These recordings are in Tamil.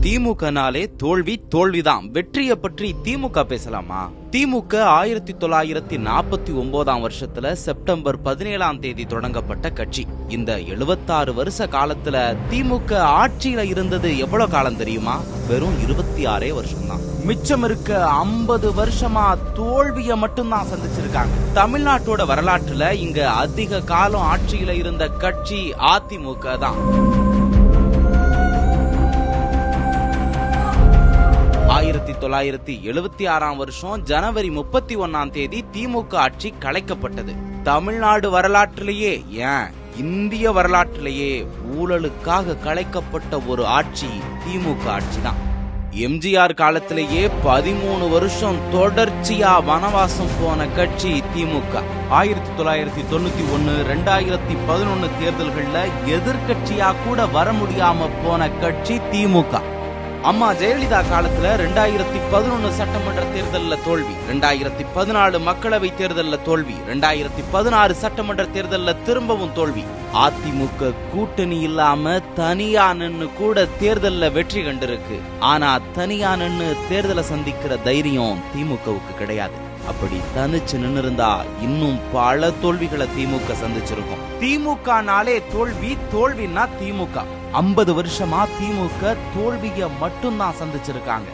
திமுகனாலே தோல்வி தோல்விதான். வெற்றியை பற்றி திமுக பேசலாமா? திமுக 1949 வருஷத்துல செப்டம்பர் 17 தொடங்கப்பட்ட கட்சி. இந்த 76 வருஷ காலத்துல திமுக ஆட்சியில இருந்தது எவ்வளவு காலம் தெரியுமா? வெறும் 26 வருஷம் தான். மிச்சம் இருக்க 50 வருஷமா தோல்விய மட்டும்தான் சந்திச்சிருக்காங்க. தமிழ்நாட்டோட வரலாற்றுல இங்க அதிக காலம் ஆட்சியில இருந்த கட்சி அதிமுக தான். 1976 வருஷம் ஜனவரி 31 திமுக ஆட்சி கலைக்கப்பட்டது. தமிழ்நாடு வரலாற்றிலேயே, ஏன் இந்திய வரலாற்றிலேயே ஊழலுக்காக கலைக்கப்பட்ட ஒரு ஆட்சி திமுக ஆட்சி தான். எம்ஜிஆர் காலத்திலேயே 13 வருஷம் தொடர்ச்சியா வனவாசம் போன கட்சி திமுக. 1991, 2011 தேர்தல்கள்ல எதிர்கட்சியா கூட வர முடியாம போன கட்சி திமுக. அம்மா ஜெயலலிதா காலத்துல 2011 சட்டமன்ற தேர்தல்ல தோல்வி, 2014 மக்களவை தேர்தல்ல தோல்வி, 2016 சட்டமன்ற தேர்தல்ல திரும்பவும் தோல்வி. அதிமுக கூட்டணி இல்லாம தனியா நின்னு கூட தேர்தல்ல வெற்றி கண்டிருக்கு. ஆனா தனியா நின்னு தேர்தலை சந்திக்கிற தைரியம் திமுகவுக்கு கிடையாது. அப்படி தனிச்சு நின்னு இருந்தா இன்னும் பல தோல்விகளை திமுக சந்திச்சிருக்கும். திமுகனாலே தோல்வி, தோல்வின்னா திமுக. 50 வருஷமா திமுக தோல்விய மட்டும்தான் சந்திச்சிருக்காங்க.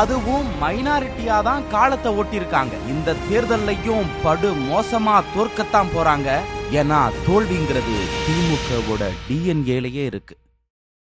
அதுவும் மைனாரிட்டியா தான் காலத்தை ஓட்டிருக்காங்க. இந்த தேர்தல்லையும் படு மோசமா தோற்கத்தான் போறாங்க. ஏன்னா தோல்விங்கிறது திமுகவோட டிஎன்ஏலயே இருக்கு.